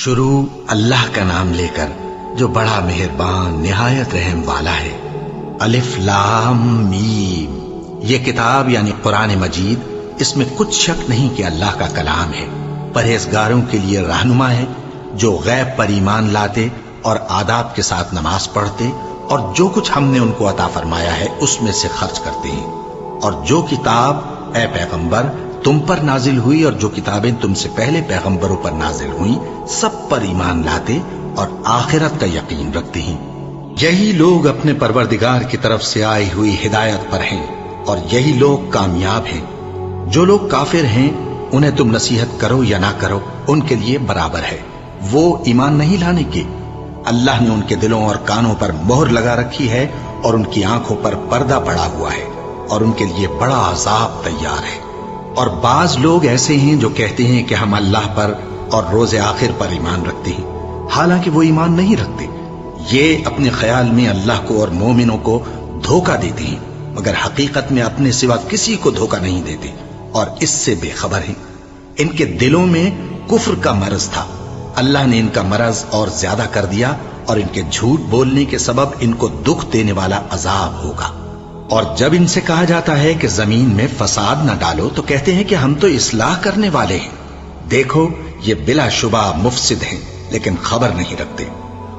شروع اللہ کا نام لے کر جو بڑا مہربان نہایت رحم والا ہے۔ الف لام میم، یہ کتاب یعنی قرآن مجید، اس میں کچھ شک نہیں کہ اللہ کا کلام ہے، پرہیزگاروں کے لیے رہنما ہے، جو غیب پر ایمان لاتے اور آداب کے ساتھ نماز پڑھتے اور جو کچھ ہم نے ان کو عطا فرمایا ہے اس میں سے خرچ کرتے ہیں، اور جو کتاب اے پیغمبر تم پر نازل ہوئی اور جو کتابیں تم سے پہلے پیغمبروں پر نازل ہوئیں سب پر ایمان لاتے اور آخرت کا یقین رکھتے ہیں۔ یہی لوگ اپنے پروردگار کی طرف سے آئی ہوئی ہدایت پر ہیں اور یہی لوگ کامیاب ہیں۔ جو لوگ کافر ہیں انہیں تم نصیحت کرو یا نہ کرو ان کے لیے برابر ہے، وہ ایمان نہیں لانے کے۔ اللہ نے ان کے دلوں اور کانوں پر مہر لگا رکھی ہے اور ان کی آنکھوں پر پردہ پڑا ہوا ہے اور ان کے لیے بڑا عذاب تیار ہے۔ اور بعض لوگ ایسے ہیں جو کہتے ہیں کہ ہم اللہ پر اور روز آخر پر ایمان رکھتے ہیں، حالانکہ وہ ایمان نہیں رکھتے۔ یہ اپنے خیال میں اللہ کو اور مومنوں کو دھوکہ دیتے ہیں، مگر حقیقت میں اپنے سوا کسی کو دھوکہ نہیں دیتے اور اس سے بے خبر ہیں۔ ان کے دلوں میں کفر کا مرض تھا، اللہ نے ان کا مرض اور زیادہ کر دیا اور ان کے جھوٹ بولنے کے سبب ان کو دکھ دینے والا عذاب ہوگا۔ اور جب ان سے کہا جاتا ہے کہ زمین میں فساد نہ ڈالو تو کہتے ہیں کہ ہم تو اصلاح کرنے والے ہیں۔ دیکھو یہ بلا شبہ مفسد ہیں لیکن خبر نہیں رکھتے۔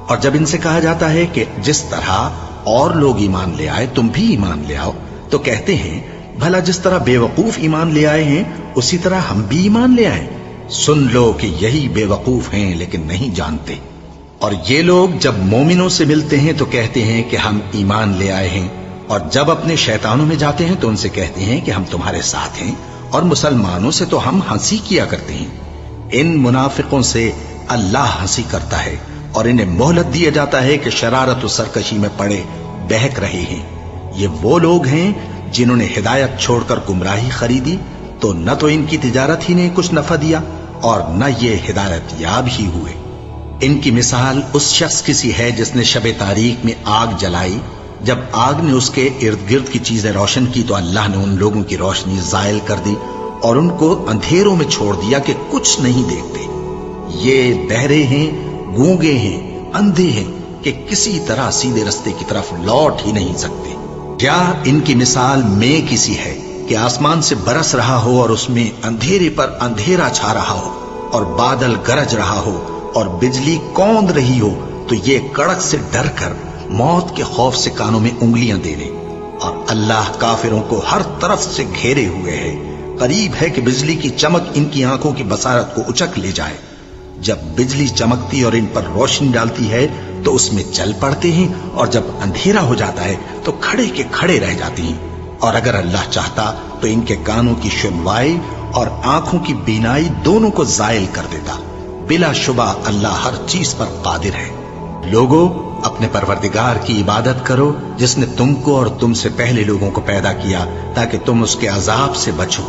اور جب ان سے کہا جاتا ہے کہ جس طرح اور لوگ ایمان لے آئے تم بھی ایمان لے آؤ تو کہتے ہیں بھلا جس طرح بے وقوف ایمان لے آئے ہیں اسی طرح ہم بھی ایمان لے آئیں۔ سن لو کہ یہی بے وقوف ہیں لیکن نہیں جانتے۔ اور یہ لوگ جب مومنوں سے ملتے ہیں تو کہتے ہیں کہ ہم ایمان لے آئے ہیں، اور جب اپنے شیطانوں میں جاتے ہیں تو ان سے کہتے ہیں کہ ہم تمہارے ساتھ ہیں، اور مسلمانوں سے تو ہم ہنسی کیا کرتے ہیں۔ ان منافقوں سے اللہ ہنسی کرتا ہے اور انہیں مہلت دیا جاتا ہے کہ شرارت و سرکشی میں پڑے بہک رہے ہیں۔ یہ وہ لوگ ہیں جنہوں نے ہدایت چھوڑ کر گمراہی خریدی تو نہ تو ان کی تجارت ہی نے کچھ نفع دیا اور نہ یہ ہدایت یاب ہی ہوئے۔ ان کی مثال اس شخص کی سی ہے جس نے شب تاریک میں آگ جلائی، جب آگ نے اس کے ارد گرد کی چیزیں روشن کی تو اللہ نے ان لوگوں کی روشنی زائل کر دی اور ان کو اندھیروں میں چھوڑ دیا کہ کچھ نہیں دیکھتے۔ یہ بہرے ہیں، گونگے ہیں، اندھے ہیں کہ کسی طرح سیدھے رستے کی طرف لوٹ ہی نہیں سکتے۔ کیا ان کی مثال میں کسی ہے کہ آسمان سے برس رہا ہو اور اس میں اندھیرے پر اندھیرا چھا رہا ہو اور بادل گرج رہا ہو اور بجلی کوند رہی ہو تو یہ کڑک سے ڈر کر موت کے خوف سے کانوں میں انگلیاں دے لے۔ اور اللہ کافروں کو ہر طرف سے گھیرے ہوئے ہے، قریب ہے کہ بجلی کی چمک ان کی آنکھوں کی بصارت کو اچک لے جائے۔ جب بجلی چمکتی اور ان پر روشنی ڈالتی ہے تو اس میں چل پڑتے ہیں، اور جب اندھیرا ہو جاتا ہے تو کھڑے کے کھڑے رہ جاتے ہیں۔ اور اگر اللہ چاہتا تو ان کے کانوں کی سنوائی اور آنکھوں کی بینائی دونوں کو زائل کر دیتا۔ بلا شبہ اللہ ہر چیز پر قادر ہے۔ لوگو اپنے پروردگار کی عبادت کرو جس نے تم کو اور تم سے پہلے لوگوں کو پیدا کیا تاکہ تم اس کے عذاب سے بچو،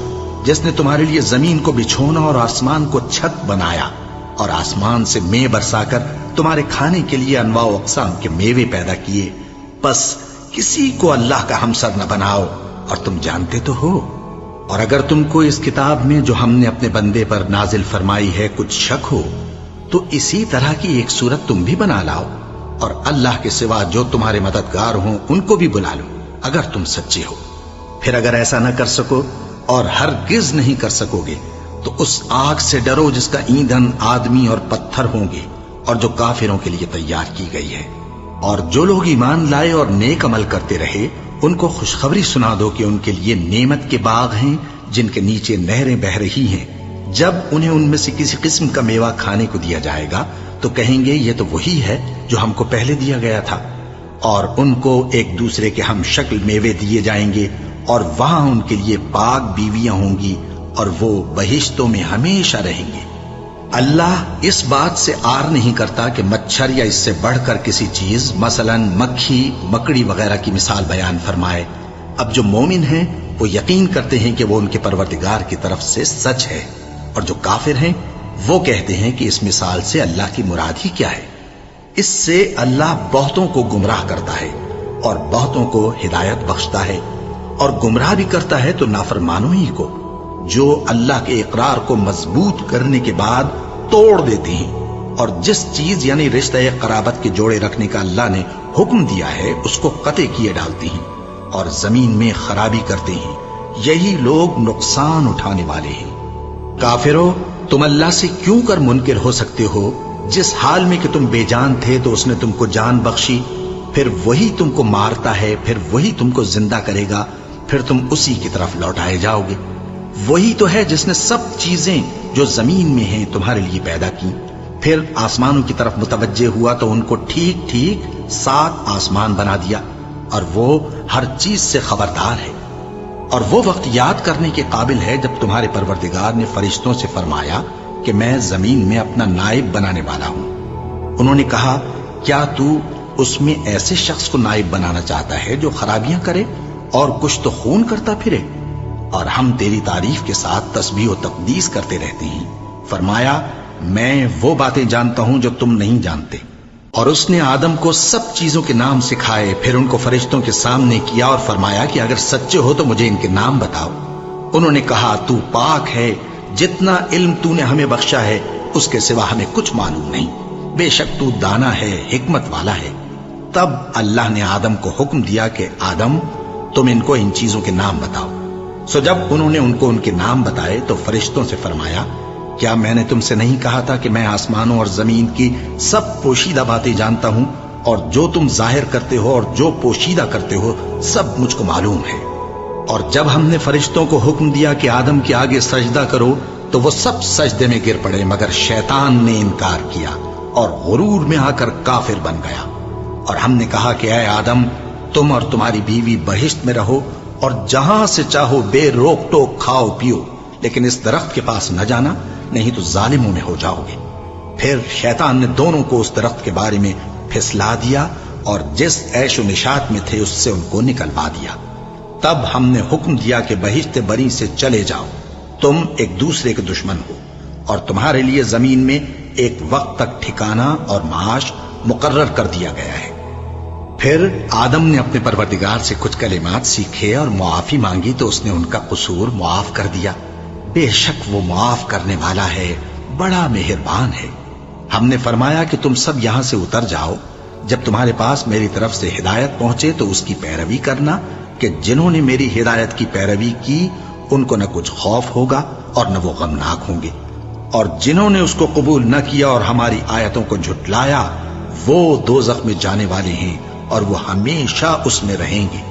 جس نے تمہارے لیے زمین کو بچھونا اور آسمان کو چھت بنایا اور آسمان سے مے برسا کر تمہارے کھانے کے لیے انواع و اقسام کے میوے پیدا کیے۔ بس کسی کو اللہ کا ہمسر نہ بناؤ اور تم جانتے تو ہو۔ اور اگر تم کو اس کتاب میں جو ہم نے اپنے بندے پر نازل فرمائی ہے کچھ شک ہو تو اسی طرح کی ایک صورت تم بھی بنا لاؤ، اور اللہ کے سوا جو تمہارے مددگار ہوں ان کو بھی بلا لو اگر تم سچے ہو۔ پھر اگر ایسا نہ کر سکو اور ہرگز نہیں کر سکو گے تو اس آگ سے ڈرو جس کا ایندھن آدمی اور پتھر ہوں گے اور جو کافروں کے لیے تیار کی گئی ہے۔ اور جو لوگ ایمان لائے اور نیک عمل کرتے رہے ان کو خوشخبری سنا دو کہ ان کے لیے نعمت کے باغ ہیں جن کے نیچے نہریں بہہ رہی ہیں۔ جب انہیں ان میں سے کسی قسم کا میوہ کھانے کو دیا جائے گا تو کہیں گے یہ تو وہی ہے جو ہم کو پہلے دیا گیا تھا، اور ان کو ایک دوسرے کے ہم شکل میوے دیے جائیں گے اور وہاں ان کے لیے پاک بیویاں ہوں گی اور وہ بہشتوں میں ہمیشہ رہیں گے۔ اللہ اس بات سے آر نہیں کرتا کہ مچھر یا اس سے بڑھ کر کسی چیز مثلا مکھی مکڑی وغیرہ کی مثال بیان فرمائے۔ اب جو مومن ہیں وہ یقین کرتے ہیں کہ وہ ان کے پروردگار کی طرف سے سچ ہے، اور جو کافر ہیں وہ کہتے ہیں کہ اس مثال سے اللہ کی مراد ہی کیا ہے۔ اس سے اللہ بہتوں کو گمراہ کرتا ہے اور بہتوں کو ہدایت بخشتا ہے، اور گمراہ بھی کرتا ہے تو نافرمانوں ہی کو، جو اللہ کے اقرار کو مضبوط کرنے کے بعد توڑ دیتے ہیں اور جس چیز یعنی رشتہ قرابت کے جوڑے رکھنے کا اللہ نے حکم دیا ہے اس کو قطع کیے ڈالتے ہیں اور زمین میں خرابی کرتے ہیں، یہی لوگ نقصان اٹھانے والے ہیں۔ کافرو، تم اللہ سے کیوں کر منکر ہو سکتے ہو؟ جس حال میں کہ تم بے جان تھے تو اس نے تم کو جان بخشی، پھر وہی تم کو مارتا ہے، پھر وہی تم کو زندہ کرے گا، پھر تم اسی کی طرف لوٹائے جاؤ گے۔ وہی تو ہے جس نے سب چیزیں جو زمین میں ہیں تمہارے لیے پیدا کی، پھر آسمانوں کی طرف متوجہ ہوا تو ان کو ٹھیک ٹھیک 7 آسمان بنا دیا، اور وہ ہر چیز سے خبردار ہے۔ اور وہ وقت یاد کرنے کے قابل ہے جب تمہارے پروردگار نے فرشتوں سے فرمایا کہ میں زمین میں اپنا نائب بنانے والا ہوں۔ انہوں نے کہا، کیا تو اس میں ایسے شخص کو نائب بنانا چاہتا ہے جو خرابیاں کرے اور کچھ تو خون کرتا پھرے؟ اور ہم تیری تعریف کے ساتھ تسبیح و تقدیس کرتے رہتے ہیں۔ فرمایا، میں وہ باتیں جانتا ہوں جو تم نہیں جانتے۔ اور اس نے آدم کو سب چیزوں کے نام سکھائے، پھر ان کو فرشتوں کے سامنے کیا اور فرمایا کہ اگر سچے ہو تو مجھے ان کے نام بتاؤ۔ انہوں نے کہا، تو پاک ہے، جتنا علم تو نے ہمیں بخشا ہے اس کے سوا ہمیں کچھ معلوم نہیں، بے شک تو دانا ہے، حکمت والا ہے۔ تب اللہ نے آدم کو حکم دیا کہ آدم، تم ان کو ان چیزوں کے نام بتاؤ۔ سو جب انہوں نے ان کو ان کے نام بتائے تو فرشتوں سے فرمایا، کیا میں نے تم سے نہیں کہا تھا کہ میں آسمانوں اور زمین کی سب پوشیدہ باتیں جانتا ہوں، اور جو تم ظاہر کرتے ہو اور جو پوشیدہ کرتے ہو سب مجھ کو معلوم ہے۔ اور جب ہم نے فرشتوں کو حکم دیا کہ آدم کے آگے سجدہ کرو تو وہ سب سجدے میں گر پڑے، مگر شیطان نے انکار کیا اور غرور میں آ کر کافر بن گیا۔ اور ہم نے کہا کہ اے آدم، تم اور تمہاری بیوی بہشت میں رہو اور جہاں سے چاہو بے روک ٹوک کھاؤ پیو، لیکن اس درخت کے پاس نہ جانا، نہیں تو ظالموں میں ہو جاؤ گے۔ پھر شیطان نے دونوں کو اس درخت کے بارے میں پھسلا دیا اور جس عیش و نشاط میں تھے اس سے ان کو نکلوا دیا۔ تب ہم نے حکم دیا کہ بہشت بری سے چلے جاؤ، تم ایک دوسرے کے دشمن ہو، اور تمہارے لیے زمین میں ایک وقت تک ٹھکانہ اور معاش مقرر کر دیا گیا ہے۔ پھر آدم نے اپنے پروردگار سے کچھ کلمات سیکھے اور معافی مانگی تو اس نے ان کا قصور معاف کر دیا۔ بے شک وہ معاف کرنے والا ہے، بڑا مہربان ہے۔ ہم نے فرمایا کہ تم سب یہاں سے اتر جاؤ، جب تمہارے پاس میری طرف سے ہدایت پہنچے تو اس کی پیروی کرنا، کہ جنہوں نے میری ہدایت کی پیروی کی ان کو نہ کچھ خوف ہوگا اور نہ وہ غمناک ہوں گے، اور جنہوں نے اس کو قبول نہ کیا اور ہماری آیتوں کو جھٹلایا وہ دوزخ میں جانے والے ہیں اور وہ ہمیشہ اس میں رہیں گے۔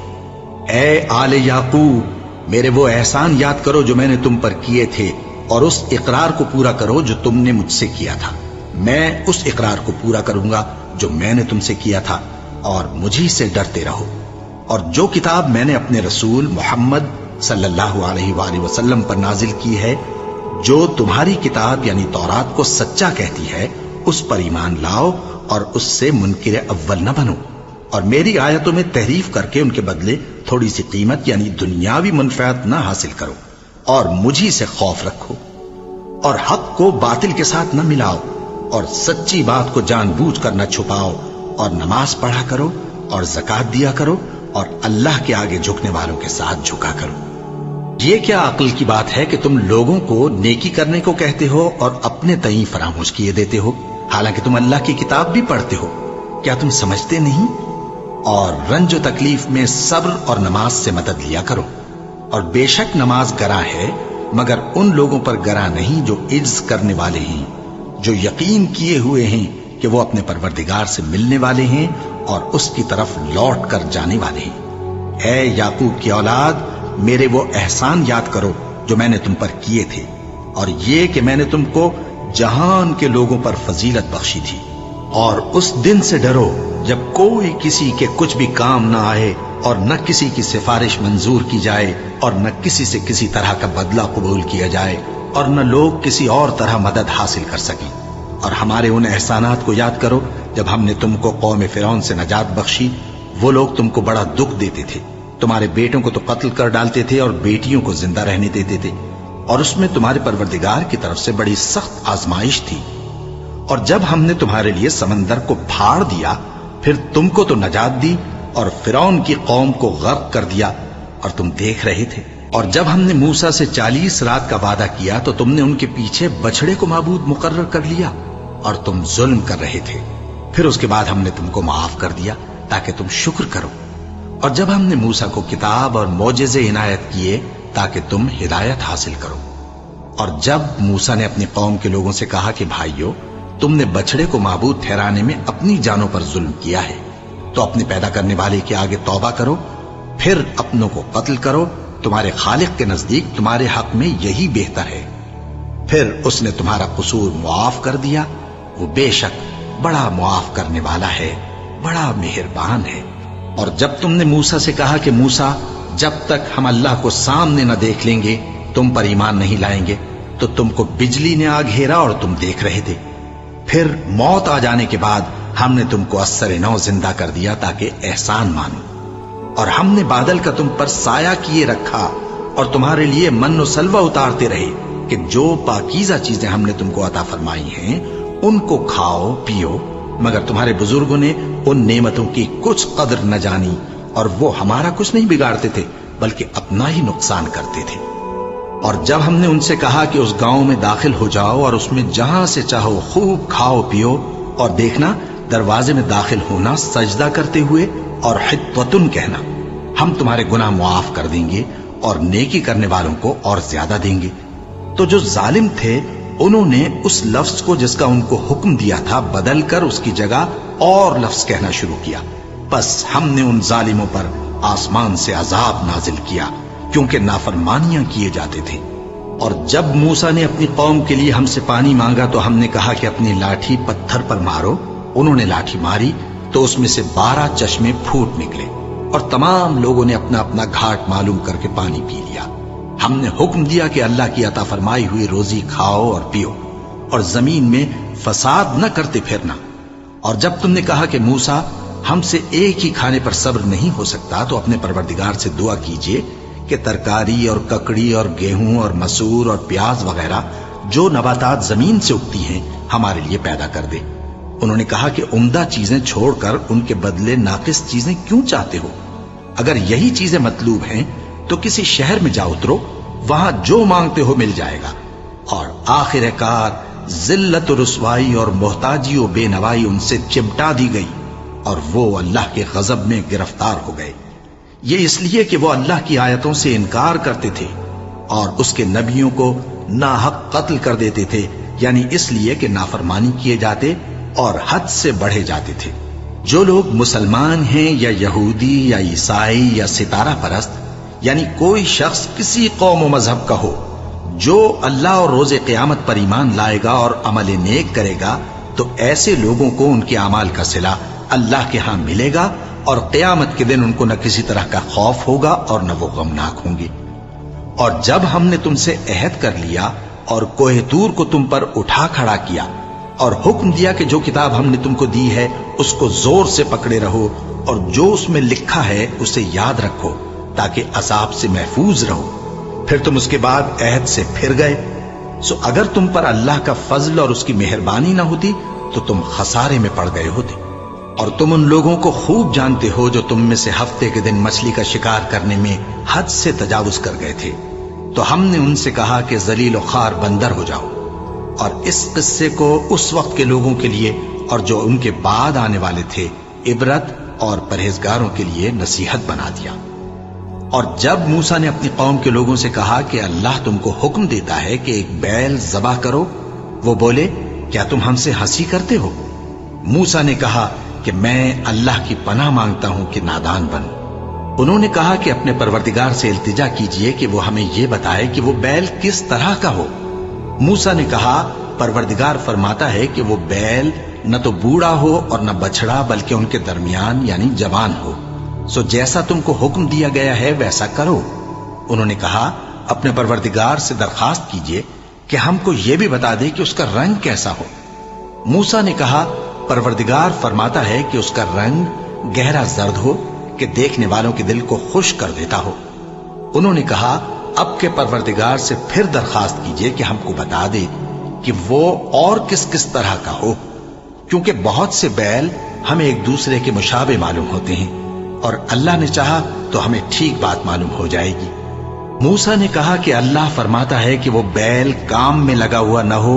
اے آل یعقوب، میرے وہ احسان یاد کرو جو میں نے تم پر کیے تھے، اور اس اقرار کو پورا کرو جو تم نے مجھ سے کیا تھا۔ میں اس اقرار کو پورا کروں گا جو میں نے تم سے کیا تھا، اور مجھی سے ڈرتے رہو۔ اور جو کتاب میں نے اپنے رسول محمد صلی اللہ علیہ وآلہ وسلم پر نازل کی ہے، جو تمہاری کتاب یعنی تورات کو سچا کہتی ہے، اس پر ایمان لاؤ اور اس سے منکر اول نہ بنو، اور میری آیتوں میں تحریف کر کے ان کے بدلے تھوڑی سی قیمت یعنی دنیاوی منفعت نہ حاصل کرو، اور مجھی سے خوف رکھو، اور حق کو باطل کے ساتھ نہ ملاؤ، اور سچی بات کو جان بوجھ کر نہ چھپاؤ، اور نماز پڑھا کرو اور زکوٰۃ دیا کرو، اور اللہ کے آگے جھکنے والوں کے ساتھ جھکا کرو۔ یہ کیا عقل کی بات ہے کہ تم لوگوں کو نیکی کرنے کو کہتے ہو اور اپنے تئیں فراموش کیے دیتے ہو، حالانکہ تم اللہ کی کتاب بھی پڑھتے ہو؟ کیا تم سمجھتے نہیں؟ اور رنج و تکلیف میں صبر اور نماز سے مدد لیا کرو، اور بے شک نماز گراں ہے، مگر ان لوگوں پر گراں نہیں جو عجز کرنے والے ہیں، جو یقین کیے ہوئے ہیں کہ وہ اپنے پروردگار سے ملنے والے ہیں اور اس کی طرف لوٹ کر جانے والے ہیں۔ اے یعقوب کی اولاد، میرے وہ احسان یاد کرو جو میں نے تم پر کیے تھے، اور یہ کہ میں نے تم کو جہان کے لوگوں پر فضیلت بخشی تھی۔ اور اس دن سے ڈرو جب کوئی کسی کے کچھ بھی کام نہ آئے، اور نہ کسی کی سفارش منظور کی جائے، اور نہ کسی سے کسی طرح کا بدلہ قبول کیا جائے، اور نہ لوگ کسی اور طرح مدد حاصل کر سکیں۔ اور ہمارے ان احسانات کو یاد کرو جب ہم نے تم کو قوم فرعون سے نجات بخشی۔ وہ لوگ تم کو بڑا دکھ دیتے تھے، تمہارے بیٹوں کو تو قتل کر ڈالتے تھے اور بیٹیوں کو زندہ رہنے دیتے تھے، اور اس میں تمہارے پروردگار کی طرف سے بڑی سخت آزمائش تھی۔ اور جب ہم نے تمہارے لیے سمندر کو پھاڑ دیا، پھر تم کو تو نجات دی اور فرعون کی قوم کو غرق کر دیا، اور تم دیکھ رہے تھے۔ اور جب ہم نے موسیٰ سے 40 رات کا وعدہ کیا تو تم نے ان کے پیچھے بچڑے کو معبود مقرر کر لیا، اور تم ظلم کر رہے تھے. پھر اس کے بعد ہم نے تم کو معاف کر دیا تاکہ تم شکر کرو. اور جب ہم نے موسیٰ کو کتاب اور معجزے عنایت کیے تاکہ تم ہدایت حاصل کرو. اور جب موسیٰ نے اپنی قوم کے لوگوں سے کہا کہ بھائیو، تم نے بچڑے کو معبود ٹھہرانے میں اپنی جانوں پر ظلم کیا ہے، تو اپنے پیدا کرنے والے کے آگے توبہ کرو، پھر اپنوں کو قتل کرو، تمہارے خالق کے نزدیک تمہارے حق میں یہی بہتر ہے. پھر اس نے تمہارا قصور معاف کر دیا. وہ بے شک بڑا معاف کرنے والا ہے، بڑا مہربان ہے. اور جب تم نے موسیٰ سے کہا کہ موسیٰ، جب تک ہم اللہ کو سامنے نہ دیکھ لیں گے تم پر ایمان نہیں لائیں گے، تو تم کو بجلی نے آ گھیرا اور تم دیکھ رہے تھے. پھر موت آ جانے کے بعد ہم نے تم کو اثر نو زندہ کر دیا تاکہ احسان مانو. اور ہم نے بادل کا تم پر سایہ کیے رکھا اور تمہارے لیے من و سلوہ اتارتے رہے کہ جو پاکیزہ چیزیں ہم نے تم کو عطا فرمائی ہیں ان کو کھاؤ پیو، مگر تمہارے بزرگوں نے ان نعمتوں کی کچھ قدر نہ جانی اور وہ ہمارا کچھ نہیں بگاڑتے تھے بلکہ اپنا ہی نقصان کرتے تھے. اور جب ہم نے ان سے کہا کہ اس گاؤں میں داخل ہو جاؤ اور اس میں جہاں سے چاہو خوب کھاؤ پیو، اور دیکھنا دروازے میں داخل ہونا سجدہ کرتے ہوئے اور حطوتن کہنا، ہم تمہارے گناہ معاف کر دیں گے اور نیکی کرنے والوں کو اور زیادہ دیں گے. تو جو ظالم تھے انہوں نے اس لفظ کو جس کا ان کو حکم دیا تھا بدل کر اس کی جگہ اور لفظ کہنا شروع کیا. بس ہم نے ان ظالموں پر آسمان سے عذاب نازل کیا کیونکہ نافرمانیاں کیے جاتے تھے. اور جب موسیٰ نے اپنی قوم کے لیے ہم سے پانی مانگا تو ہم نے کہا کہ اپنی لاٹھی پتھر پر مارو. انہوں نے لاٹھی ماری تو اس میں سے 12 چشمے پھوٹ نکلے اور تمام لوگوں نے اپنا اپنا گھاٹ معلوم کر کے پانی پی لیا. ہم نے حکم دیا کہ اللہ کی عطا فرمائی ہوئی روزی کھاؤ اور پیو اور زمین میں فساد نہ کرتے پھرنا. اور جب تم نے کہا کہ موسیٰ ہم سے ایک ہی کھانے پر صبر نہیں ہو سکتا تو اپنے پروردگار سے دعا کیجئے کہ ترکاری اور ککڑی اور گیہوں اور مسور اور پیاز وغیرہ جو نباتات زمین سے اگتی ہیں ہمارے لیے پیدا کر دے. انہوں نے کہا کہ عمدہ چیزیں چھوڑ کر ان کے بدلے ناقص چیزیں کیوں چاہتے ہو؟ اگر یہی چیزیں مطلوب ہیں تو کسی شہر میں جا اترو، وہاں جو مانگتے ہو مل جائے گا. اور آخر کار ذلت و رسوائی اور محتاجی و بے نوائی ان سے چمٹا دی گئی اور وہ اللہ کے غضب میں گرفتار ہو گئے. یہ اس لیے کہ وہ اللہ کی آیتوں سے انکار کرتے تھے اور اس کے نبیوں کو ناحق قتل کر دیتے تھے، یعنی اس لیے کہ نافرمانی کیے جاتے اور حد سے بڑھے جاتے تھے. جو لوگ مسلمان ہیں یا یہودی یا عیسائی یا ستارہ پرست، یعنی کوئی شخص کسی قوم و مذہب کا ہو، جو اللہ اور روز قیامت پر ایمان لائے گا اور عمل نیک کرے گا تو ایسے لوگوں کو ان کے اعمال کا صلہ اللہ کے ہاں ملے گا اور قیامت کے دن ان کو نہ کسی طرح کا خوف ہوگا اور نہ وہ غمناک ہوں گے. اور جب ہم نے تم سے عہد کر لیا اور کوہ طور کو تم پر اٹھا کھڑا کیا اور حکم دیا کہ جو کتاب ہم نے تم کو دی ہے اس کو زور سے پکڑے رہو اور جو اس میں لکھا ہے اسے یاد رکھو تاکہ عذاب سے محفوظ رہو، پھر تم اس کے بعد عہد سے پھر گئے، سو اگر تم پر اللہ کا فضل اور اس کی مہربانی نہ ہوتی تو تم خسارے میں پڑ گئے ہوتے. اور تم ان لوگوں کو خوب جانتے ہو جو تم میں سے ہفتے کے دن مچھلی کا شکار کرنے میں حد سے تجاوز کر گئے تھے، تو ہم نے ان سے کہا کہ ذلیل و خوار بندر ہو جاؤ. اور اس قصے کو اس وقت کے لوگوں کے لیے اور جو ان کے بعد آنے والے تھے عبرت اور پرہیزگاروں کے لیے نصیحت بنا دیا. اور جب موسیٰ نے اپنی قوم کے لوگوں سے کہا کہ اللہ تم کو حکم دیتا ہے کہ ایک بیل ذبح کرو، وہ بولے کیا تم ہم سے ہنسی کرتے ہو؟ موسیٰ نے کہا کہ میں اللہ کی پناہ مانگتا ہوں کہ نادان بنوں. انہوں نے کہا کہ اپنے پروردگار سے التجا کیجئے کہ وہ ہمیں یہ بتائے کہ وہ بیل کس طرح کا ہو. موسیٰ نے کہا پروردگار فرماتا ہے کہ وہ بیل نہ تو بوڑھا ہو اور نہ بچڑا بلکہ ان کے درمیان یعنی جوان ہو، سو جیسا تم کو حکم دیا گیا ہے ویسا کرو. انہوں نے کہا اپنے پروردگار سے درخواست کیجئے کہ ہم کو یہ بھی بتا دے کہ اس کا رنگ کیسا ہو. موسیٰ نے کہا پروردگار فرماتا ہے کہ اس کا رنگ گہرا زرد ہو کہ دیکھنے والوں کے دل کو خوش کر دیتا ہو. انہوں نے کہا اب کے پروردگار سے پھر درخواست کیجئے کہ ہم کو بتا دے کہ وہ اور کس کس طرح کا ہو، کیونکہ بہت سے بیل ہمیں ایک دوسرے کے مشابہ معلوم ہوتے ہیں اور اللہ نے چاہا تو ہمیں ٹھیک بات معلوم ہو جائے گی. موسیٰ نے کہا کہ اللہ فرماتا ہے کہ وہ بیل کام میں لگا ہوا نہ ہو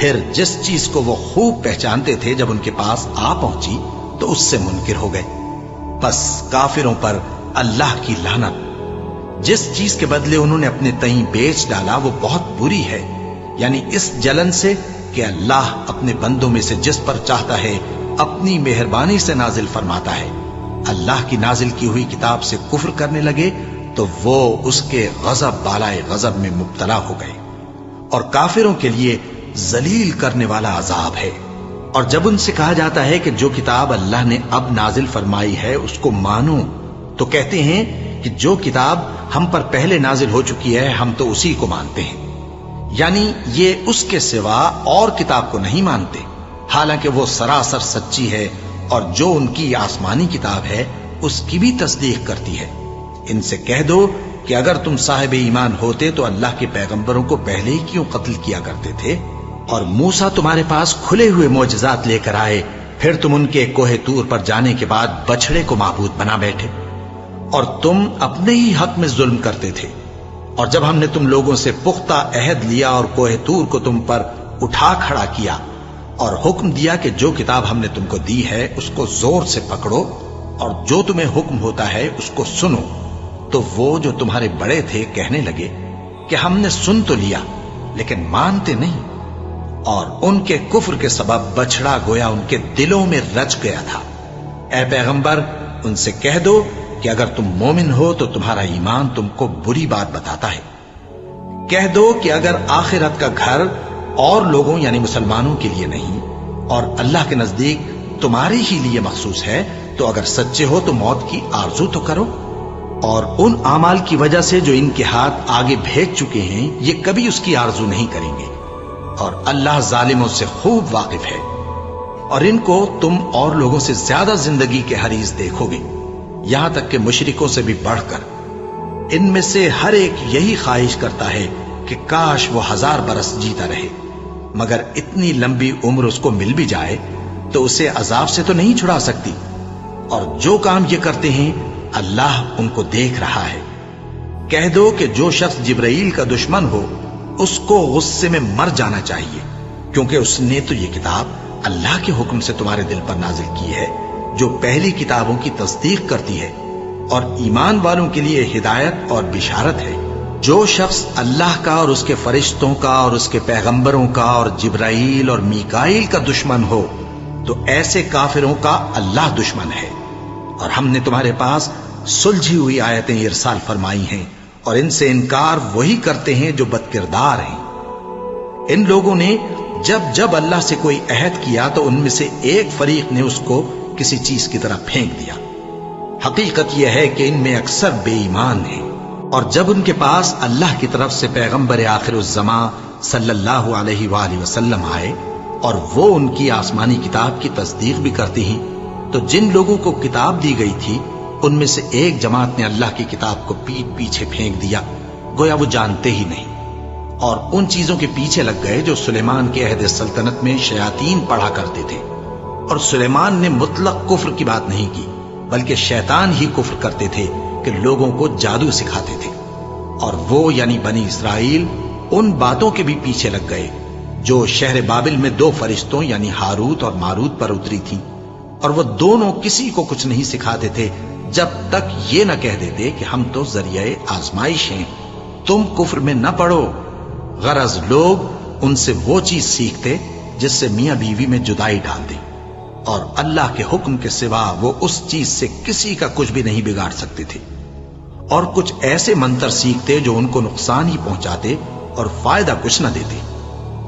پھر جس چیز کو وہ خوب پہچانتے تھے جب ان کے پاس آ پہنچی تو اس سے منکر ہو گئے۔ بس کافروں پر اللہ کی لعنت۔ جس چیز کے بدلے انہوں نے اپنے تئیں بیچ ڈالا وہ بہت بری ہے، یعنی اس جلن سے کہ اللہ اپنے بندوں میں سے جس پر چاہتا ہے اپنی مہربانی سے نازل فرماتا ہے۔ اللہ کی نازل کی ہوئی کتاب سے کفر کرنے لگے تو وہ اس کے غضب بالائے غضب میں مبتلا ہو گئے، اور کافروں کے لیے ذلیل کرنے والا عذاب ہے۔ اور جب ان سے کہا جاتا ہے کہ جو کتاب اللہ نے اب نازل فرمائی ہے اس کو مانو، تو کہتے ہیں کہ جو کتاب ہم پر پہلے نازل ہو چکی ہے ہم تو اسی کو مانتے ہیں، یعنی یہ اس کے سوا اور کتاب کو نہیں مانتے، حالانکہ وہ سراسر سچی ہے، اور جو ان کی آسمانی کتاب ہے اس کی بھی تصدیق کرتی ہے۔ ان سے کہہ دو کہ اگر تم صاحب ایمان ہوتے تو اللہ کے پیغمبروں کو پہلے ہی کیوں قتل کیا کرتے تھے؟ اور موسیٰ تمہارے پاس کھلے ہوئے معجزات لے کر آئے، پھر تم ان کے کوہ طور پر جانے کے بعد بچڑے کو معبود بنا بیٹھے، اور تم اپنے ہی حق میں ظلم کرتے تھے۔ اور جب ہم نے تم لوگوں سے پختہ عہد لیا اور کوہ طور کو تم پر اٹھا کھڑا کیا اور حکم دیا کہ جو کتاب ہم نے تم کو دی ہے اس کو زور سے پکڑو اور جو تمہیں حکم ہوتا ہے اس کو سنو، تو وہ جو تمہارے بڑے تھے کہنے لگے کہ ہم نے سن تو لیا لیکن مانتے نہیں، اور ان کے کفر کے سبب بچڑا گویا ان کے دلوں میں رچ گیا تھا۔ اے پیغمبر ان سے کہہ دو کہ اگر تم مومن ہو تو تمہارا ایمان تم کو بری بات بتاتا ہے۔ کہہ دو کہ اگر آخرت کا گھر اور لوگوں یعنی مسلمانوں کے لیے نہیں اور اللہ کے نزدیک تمہارے ہی لیے مخصوص ہے تو اگر سچے ہو تو موت کی آرزو تو کرو، اور ان اعمال کی وجہ سے جو ان کے ہاتھ آگے بھیج چکے ہیں یہ کبھی اس کی آرزو نہیں کریں گے، اور اللہ ظالموں سے خوب واقف ہے۔ اور ان کو تم اور لوگوں سے زیادہ زندگی کے حریص دیکھو گے، یہاں تک کہ مشرکوں سے بھی بڑھ کر۔ ان میں سے ہر ایک یہی خواہش کرتا ہے کہ کاش وہ 1000 برس جیتا رہے، مگر اتنی لمبی عمر اس کو مل بھی جائے تو اسے عذاب سے تو نہیں چھڑا سکتی، اور جو کام یہ کرتے ہیں اللہ ان کو دیکھ رہا ہے۔ کہہ دو کہ جو شخص جبرائیل کا دشمن ہو اس کو غصے میں مر جانا چاہیے، کیونکہ اس نے تو یہ کتاب اللہ کے حکم سے تمہارے دل پر نازل کی ہے جو پہلی کتابوں کی تصدیق کرتی ہے اور ایمان والوں کے لیے ہدایت اور بشارت ہے۔ جو شخص اللہ کا اور اس کے فرشتوں کا اور اس کے پیغمبروں کا اور جبرائیل اور میکائیل کا دشمن ہو تو ایسے کافروں کا اللہ دشمن ہے۔ اور ہم نے تمہارے پاس سلجھی ہوئی آیتیں ارسال فرمائی ہیں، اور ان سے انکار وہی کرتے ہیں جو بد کردار ہیں۔ ان لوگوں نے جب اللہ سے کوئی عہد کیا تو ان میں سے ایک فریق نے اس کو کسی چیز کی طرح پھینک دیا۔ حقیقت یہ ہے کہ ان میں اکثر بے ایمان ہیں، اور جب ان کے پاس اللہ کی طرف سے پیغمبر آخر الزماں صلی اللہ علیہ وآلہ وسلم آئے اور وہ ان کی آسمانی کتاب کی تصدیق بھی کرتی ہیں، تو جن لوگوں کو کتاب دی گئی تھی ان میں سے ایک جماعت نے اللہ کی کتاب کو پیٹ پیچھے پھینک دیا، گویا وہ جانتے ہی نہیں، اور ان چیزوں کے پیچھے لگ گئے جو سلیمان کے عہد سلطنت میں شیاطین پڑھا کرتے تھے۔ اور سلیمان نے مطلق کفر کی بات نہیں کی، بلکہ شیطان ہی کفر کرتے تھے کہ لوگوں کو جادو سکھاتے تھے، اور وہ یعنی بنی اسرائیل ان باتوں کے بھی پیچھے لگ گئے جو شہر بابل میں 2 فرشتوں یعنی ہاروت اور ماروت پر اتری تھیں، اور وہ دونوں کسی کو کچھ نہیں سکھاتے تھے جب تک یہ نہ کہہ دیتے کہ ہم تو ذریعہ آزمائش ہیں، تم کفر میں نہ پڑو۔ غرض لوگ ان سے وہ چیز سیکھتے جس سے میاں بیوی میں جدائی ڈال دے، اور اللہ کے حکم کے سوا وہ اس چیز سے کسی کا کچھ بھی نہیں بگاڑ سکتے تھے، اور کچھ ایسے منتر سیکھتے جو ان کو نقصان ہی پہنچاتے اور فائدہ کچھ نہ دیتے۔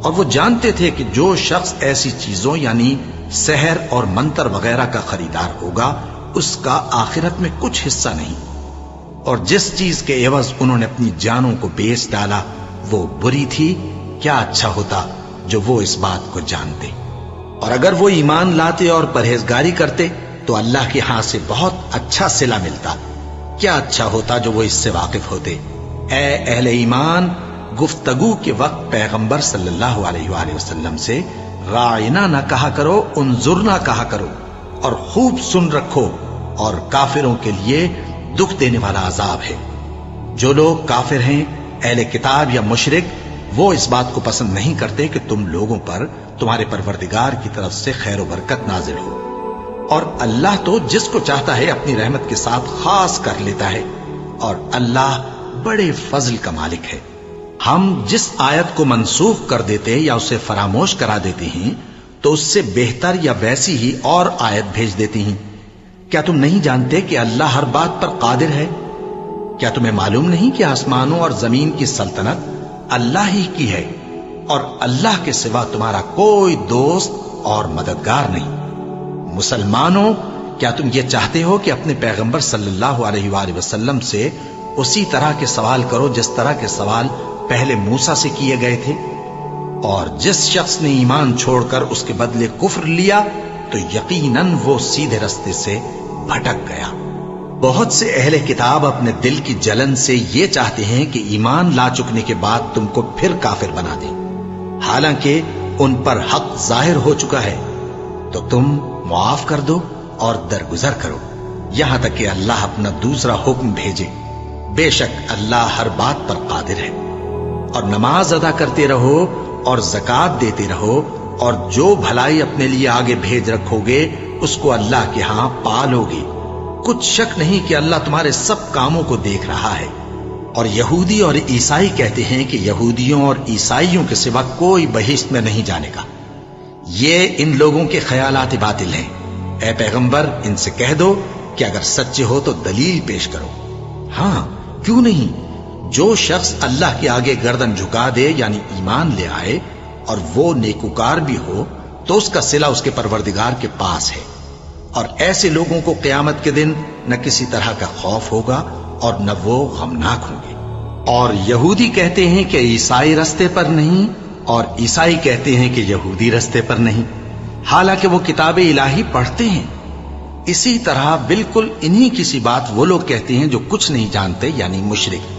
اور وہ جانتے تھے کہ جو شخص ایسی چیزوں یعنی سحر اور منتر وغیرہ کا خریدار ہوگا اس کا آخرت میں کچھ حصہ نہیں، اور جس چیز کے عوض انہوں نے اپنی جانوں کو بیچ ڈالا وہ بری تھی۔ کیا اچھا ہوتا جو وہ اس بات کو جانتے، اور اگر وہ ایمان لاتے اور پرہیزگاری کرتے تو اللہ کے ہاں سے بہت اچھا صلہ ملتا۔ کیا اچھا ہوتا جو وہ اس سے واقف ہوتے۔ اے اہل ایمان، گفتگو کے وقت پیغمبر صلی اللہ علیہ وآلہ وسلم سے رائنا نہ کہا کرو، انظرنا کہا کرو، اور خوب سن رکھو، اور کافروں کے لیے دکھ دینے والا عذاب ہے۔ جو لوگ کافر ہیں، اہل کتاب یا مشرک، وہ اس بات کو پسند نہیں کرتے کہ تم لوگوں پر تمہارے پروردگار کی طرف سے خیر و برکت نازل ہو، اور اللہ تو جس کو چاہتا ہے اپنی رحمت کے ساتھ خاص کر لیتا ہے، اور اللہ بڑے فضل کا مالک ہے۔ ہم جس آیت کو منسوخ کر دیتے یا اسے فراموش کرا دیتے ہیں تو اس سے بہتر یا ویسی ہی اور آیت بھیج دیتی ہیں۔ کیا تم نہیں جانتے کہ اللہ ہر بات پر قادر ہے؟ کیا تمہیں معلوم نہیں کہ آسمانوں اور زمین کی سلطنت اللہ ہی کی ہے، اور اللہ کے سوا تمہارا کوئی دوست اور مددگار نہیں؟ مسلمانوں، کیا تم یہ چاہتے ہو کہ اپنے پیغمبر صلی اللہ علیہ وآلہ وسلم سے اسی طرح کے سوال کرو جس طرح کے سوال پہلے موسیٰ سے کیے گئے تھے؟ اور جس شخص نے ایمان چھوڑ کر اس کے بدلے کفر لیا تو یقیناً وہ سیدھے رستے سے بھٹک گیا۔ بہت سے اہل کتاب اپنے دل کی جلن سے یہ چاہتے ہیں کہ ایمان لا چکنے کے بعد تم کو پھر کافر بنا دیں، حالانکہ ان پر حق ظاہر ہو چکا ہے۔ تو تم معاف کر دو اور درگزر کرو یہاں تک کہ اللہ اپنا دوسرا حکم بھیجے۔ بے شک اللہ ہر بات پر قادر ہے۔ اور نماز ادا کرتے رہو اور زکوٰۃ دیتے رہو، اور جو بھلائی اپنے لیے آگے بھیج رکھو گے اس کو اللہ کے ہاں پالو گے۔ کچھ شک نہیں کہ اللہ تمہارے سب کاموں کو دیکھ رہا ہے۔ اور یہودی اور عیسائی کہتے ہیں کہ یہودیوں اور عیسائیوں کے سوا کوئی بہشت میں نہیں جانے گا۔ یہ ان لوگوں کے خیالات باطل ہیں۔ اے پیغمبر، ان سے کہہ دو کہ اگر سچے ہو تو دلیل پیش کرو۔ ہاں، کیوں نہیں؟ جو شخص اللہ کے آگے گردن جھکا دے یعنی ایمان لے آئے اور وہ نیکوکار بھی ہو تو اس کا صلہ اس کے پروردگار کے پاس ہے، اور ایسے لوگوں کو قیامت کے دن نہ کسی طرح کا خوف ہوگا اور نہ وہ غمناک ہوں گے۔ اور یہودی کہتے ہیں کہ عیسائی رستے پر نہیں، اور عیسائی کہتے ہیں کہ یہودی رستے پر نہیں، حالانکہ وہ کتاب الہی پڑھتے ہیں۔ اسی طرح بالکل انہی کسی بات وہ لوگ کہتے ہیں جو کچھ نہیں جانتے یعنی مشرک۔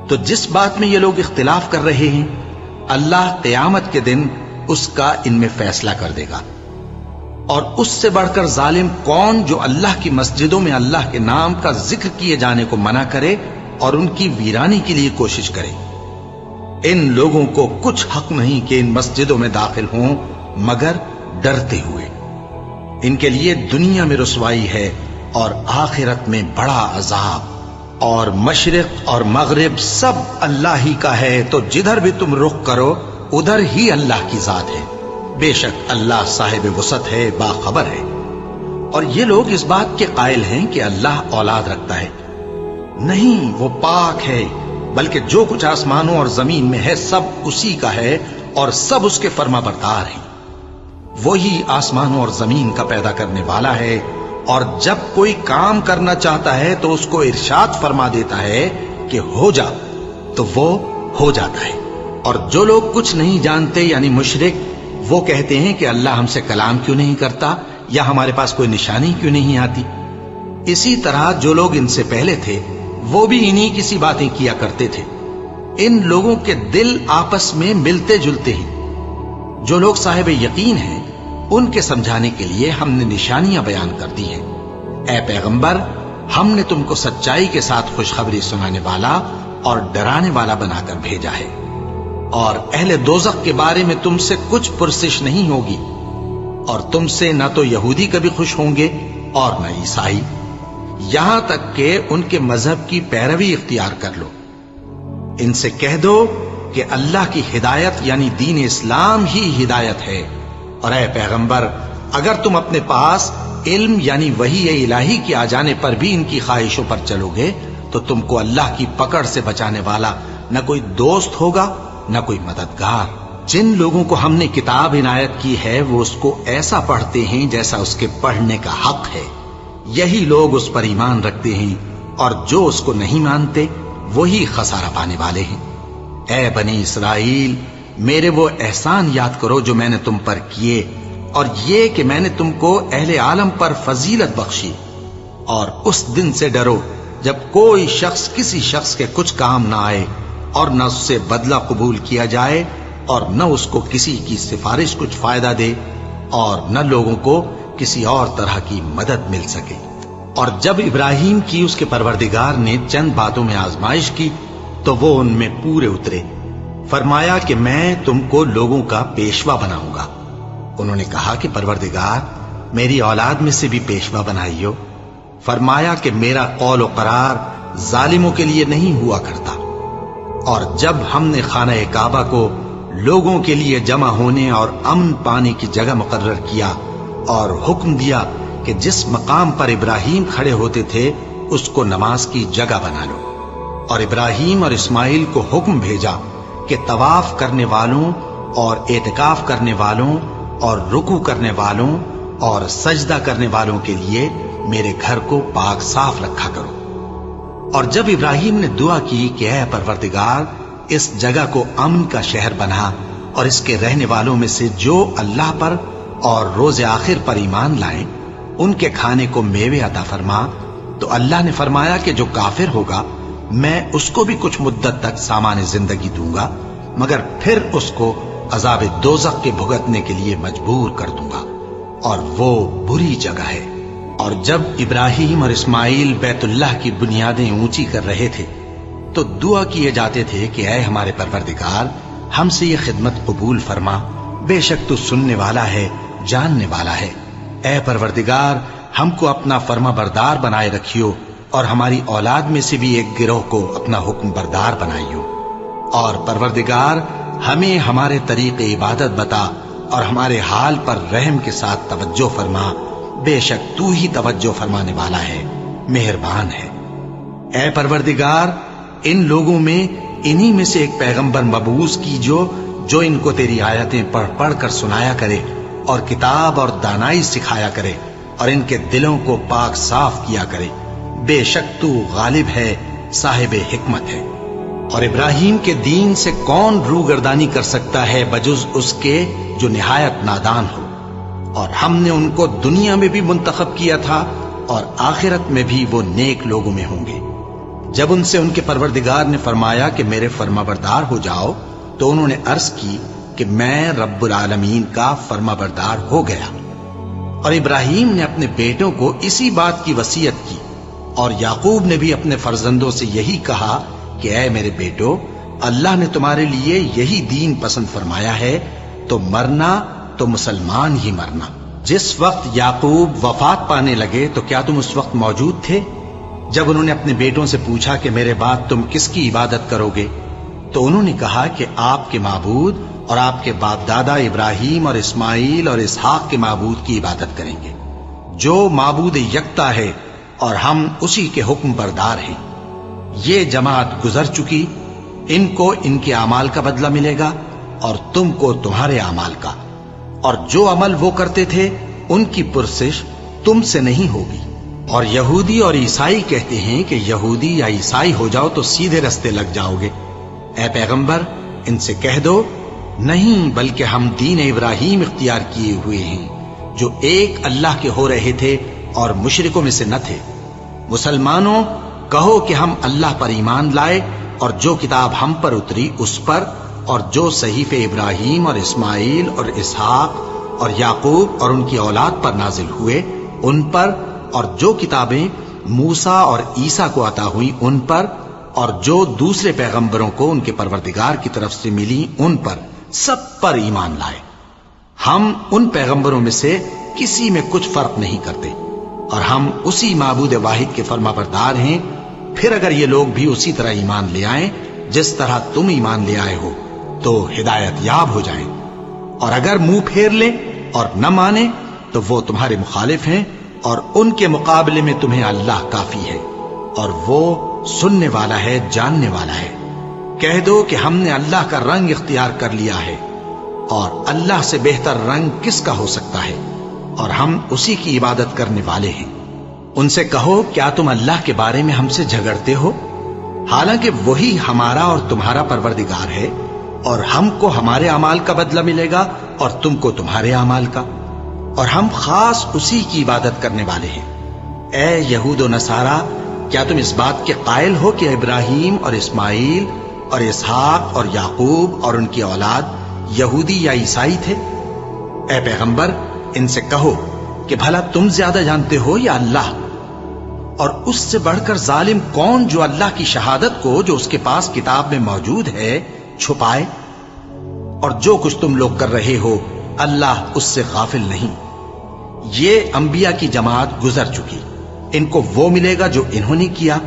تو جس بات میں یہ لوگ اختلاف کر رہے ہیں اللہ قیامت کے دن اس کا ان میں فیصلہ کر دے گا۔ اور اس سے بڑھ کر ظالم کون جو اللہ کی مسجدوں میں اللہ کے نام کا ذکر کیے جانے کو منع کرے اور ان کی ویرانی کے لیے کوشش کرے۔ ان لوگوں کو کچھ حق نہیں کہ ان مسجدوں میں داخل ہوں مگر ڈرتے ہوئے۔ ان کے لیے دنیا میں رسوائی ہے اور آخرت میں بڑا عذاب۔ اور مشرق اور مغرب سب اللہ ہی کا ہے، تو جدھر بھی تم رخ کرو ادھر ہی اللہ کی ذات ہے۔ بے شک اللہ صاحب وسعت ہے، باخبر ہے۔ اور یہ لوگ اس بات کے قائل ہیں کہ اللہ اولاد رکھتا ہے۔ نہیں، وہ پاک ہے، بلکہ جو کچھ آسمانوں اور زمین میں ہے سب اسی کا ہے اور سب اس کے فرما بردار ہیں۔ وہی آسمانوں اور زمین کا پیدا کرنے والا ہے، اور جب کوئی کام کرنا چاہتا ہے تو اس کو ارشاد فرما دیتا ہے کہ ہو جا، تو وہ ہو جاتا ہے۔ اور جو لوگ کچھ نہیں جانتے یعنی مشرک، وہ کہتے ہیں کہ اللہ ہم سے کلام کیوں نہیں کرتا یا ہمارے پاس کوئی نشانی کیوں نہیں آتی۔ اسی طرح جو لوگ ان سے پہلے تھے وہ بھی انہی کسی باتیں کیا کرتے تھے۔ ان لوگوں کے دل آپس میں ملتے جلتے ہیں۔ جو لوگ صاحب یقین ہیں ان کے سمجھانے کے لیے ہم نے نشانیاں بیان کر دی ہیں۔ اے پیغمبر، ہم نے تم کو سچائی کے ساتھ خوشخبری سنانے والا اور ڈرانے والا بنا کر بھیجا ہے، اور اہل دوزخ کے بارے میں تم سے کچھ پرسش نہیں ہوگی، اور تم سے نہ تو یہودی کبھی خوش ہوں گے اور نہ عیسائی، یہاں تک کہ ان کے مذہب کی پیروی اختیار کر لو۔ ان سے کہہ دو کہ اللہ کی ہدایت یعنی دین اسلام ہی ہدایت ہے، اور اے پیغمبر، اگر تم اپنے پاس علم یعنی وحی الہی کے آ جانے پر بھی ان کی خواہشوں پر چلو گے تو تم کو اللہ کی پکڑ سے بچانے والا نہ کوئی دوست ہوگا نہ کوئی مددگار۔ جن لوگوں کو ہم نے کتاب عنایت کی ہے وہ اس کو ایسا پڑھتے ہیں جیسا اس کے پڑھنے کا حق ہے، یہی لوگ اس پر ایمان رکھتے ہیں، اور جو اس کو نہیں مانتے وہی خسارہ پانے والے ہیں۔ اے بنی اسرائیل، میرے وہ احسان یاد کرو جو میں نے تم پر کیے، اور یہ کہ میں نے تم کو اہل عالم پر فضیلت بخشی۔ اور اس دن سے ڈرو جب کوئی شخص کسی شخص کے کچھ کام نہ آئے، اور نہ اس سے بدلہ قبول کیا جائے، اور نہ اس کو کسی کی سفارش کچھ فائدہ دے، اور نہ لوگوں کو کسی اور طرح کی مدد مل سکے۔ اور جب ابراہیم کی اس کے پروردگار نے چند باتوں میں آزمائش کی تو وہ ان میں پورے اترے۔ فرمایا کہ میں تم کو لوگوں کا پیشوا بناؤں گا۔ انہوں نے کہا کہ پروردگار میری اولاد میں سے بھی پیشوا بنائیو۔ فرمایا کہ میرا قول و قرار ظالموں کے لیے نہیں ہوا کرتا۔ اور جب ہم نے خانہ کعبہ کو لوگوں کے لیے جمع ہونے اور امن پانے کی جگہ مقرر کیا اور حکم دیا کہ جس مقام پر ابراہیم کھڑے ہوتے تھے اس کو نماز کی جگہ بنا لو، اور ابراہیم اور اسماعیل کو حکم بھیجا کہ طواف کرنے والوں اور اعتکاف کرنے والوں اور رکوع کرنے والوں اور سجدہ کرنے والوں کے لیے میرے گھر کو پاک صاف رکھا کرو۔ اور جب ابراہیم نے دعا کی کہ اے پروردگار اس جگہ کو امن کا شہر بنا اور اس کے رہنے والوں میں سے جو اللہ پر اور روز آخر پر ایمان لائیں ان کے کھانے کو میوے عطا فرما، تو اللہ نے فرمایا کہ جو کافر ہوگا میں اس کو بھی کچھ مدت تک سامان زندگی دوں گا، مگر پھر اس کو عذاب دوزخ کے بھگتنے کے لیے مجبور کر دوں گا، اور وہ بری جگہ ہے۔ اور جب ابراہیم اور اسماعیل بیت اللہ کی بنیادیں اونچی کر رہے تھے تو دعا کیے جاتے تھے کہ اے ہمارے پروردگار ہم سے یہ خدمت قبول فرما، بے شک تو سننے والا ہے، جاننے والا ہے۔ اے پروردگار ہم کو اپنا فرما بردار بنائے رکھیو، اور ہماری اولاد میں سے بھی ایک گروہ کو اپنا حکم بردار بنائیو۔ اور پروردگار ہمیں ہمارے طریق عبادت بتا اور ہمارے حال پر رحم کے ساتھ توجہ فرما، بے شک تو ہی توجہ فرمانے والا ہے، مہربان ہے۔ اے پروردگار ان لوگوں میں انہی میں سے ایک پیغمبر مبعوث کیجو جو ان کو تیری آیتیں پڑھ پڑھ کر سنایا کرے اور کتاب اور دانائی سکھایا کرے اور ان کے دلوں کو پاک صاف کیا کرے، بے شک تو غالب ہے، صاحب حکمت ہے۔ اور ابراہیم کے دین سے کون روگردانی کر سکتا ہے بجز اس کے جو نہایت نادان ہو؟ اور ہم نے ان کو دنیا میں بھی منتخب کیا تھا اور آخرت میں بھی وہ نیک لوگوں میں ہوں گے۔ جب ان سے ان کے پروردگار نے فرمایا کہ میرے فرما بردار ہو جاؤ تو انہوں نے عرض کی کہ میں رب العالمین کا فرما بردار ہو گیا۔ اور ابراہیم نے اپنے بیٹوں کو اسی بات کی وصیت کی، اور یعقوب نے بھی اپنے فرزندوں سے یہی کہا کہ اے میرے بیٹو، اللہ نے تمہارے لیے یہی دین پسند فرمایا ہے، تو مرنا تو مسلمان ہی مرنا۔ جس وقت یعقوب وفات پانے لگے تو کیا تم اس وقت موجود تھے جب انہوں نے اپنے بیٹوں سے پوچھا کہ میرے بعد تم کس کی عبادت کرو گے؟ تو انہوں نے کہا کہ آپ کے معبود اور آپ کے باپ دادا ابراہیم اور اسماعیل اور اسحاق کے معبود کی عبادت کریں گے، جو معبود یکتا ہے اور ہم اسی کے حکم بردار ہیں۔ یہ جماعت گزر چکی، ان کو ان کے اعمال کا بدلہ ملے گا اور تم کو تمہارے اعمال کا، اور جو عمل وہ کرتے تھے ان کی پرسش تم سے نہیں ہوگی۔ اور یہودی اور عیسائی کہتے ہیں کہ یہودی یا عیسائی ہو جاؤ تو سیدھے رستے لگ جاؤ گے۔ اے پیغمبر ان سے کہہ دو نہیں، بلکہ ہم دین ابراہیم اختیار کیے ہوئے ہیں جو ایک اللہ کے ہو رہے تھے اور مشرکوں میں سے نہ تھے۔ مسلمانوں کہو کہ ہم اللہ پر ایمان لائے اور جو کتاب ہم پر اتری اس پر، اور جو صحیفے ابراہیم اور اسماعیل اور اسحاق اور یعقوب اور ان کی اولاد پر نازل ہوئے ان پر، اور جو کتابیں موسیٰ اور عیسیٰ کو عطا ہوئی ان پر، اور جو دوسرے پیغمبروں کو ان کے پروردگار کی طرف سے ملی ان پر، سب پر ایمان لائے۔ ہم ان پیغمبروں میں سے کسی میں کچھ فرق نہیں کرتے، اور ہم اسی معبود واحد کے فرما بردار ہیں۔ پھر اگر یہ لوگ بھی اسی طرح ایمان لے آئیں جس طرح تم ایمان لے آئے ہو تو ہدایت یاب ہو جائیں، اور اگر منہ پھیر لیں اور نہ مانیں تو وہ تمہارے مخالف ہیں، اور ان کے مقابلے میں تمہیں اللہ کافی ہے، اور وہ سننے والا ہے، جاننے والا ہے۔ کہہ دو کہ ہم نے اللہ کا رنگ اختیار کر لیا ہے، اور اللہ سے بہتر رنگ کس کا ہو سکتا ہے، اور ہم اسی کی عبادت کرنے والے ہیں۔ ان سے کہو کیا تم اللہ کے بارے میں ہم سے جھگڑتے ہو، حالانکہ وہی ہمارا اور تمہارا پروردگار ہے، اور ہم کو ہمارے اعمال کا بدلہ ملے گا اور تم کو تمہارے اعمال کا، اور ہم خاص اسی کی عبادت کرنے والے ہیں۔ اے یہود و نصارا، کیا تم اس بات کے قائل ہو کہ ابراہیم اور اسماعیل اور اسحاق اور یعقوب اور ان کی اولاد یہودی یا عیسائی تھے؟ اے پیغمبر ان سے کہو کہ بھلا تم زیادہ جانتے ہو یا اللہ؟ اور اس سے بڑھ کر ظالم کون جو اللہ کی شہادت کو جو اس کے پاس کتاب میں موجود ہے چھپائے اور جو کچھ تم لوگ کر رہے ہو اللہ اس سے غافل نہیں۔ یہ انبیاء کی جماعت گزر چکی، ان کو وہ ملے گا جو انہوں نے کیا،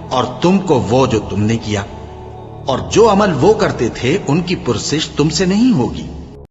اور تم کو وہ جو تم نے کیا، اور جو عمل وہ کرتے تھے ان کی پرسش تم سے نہیں ہوگی۔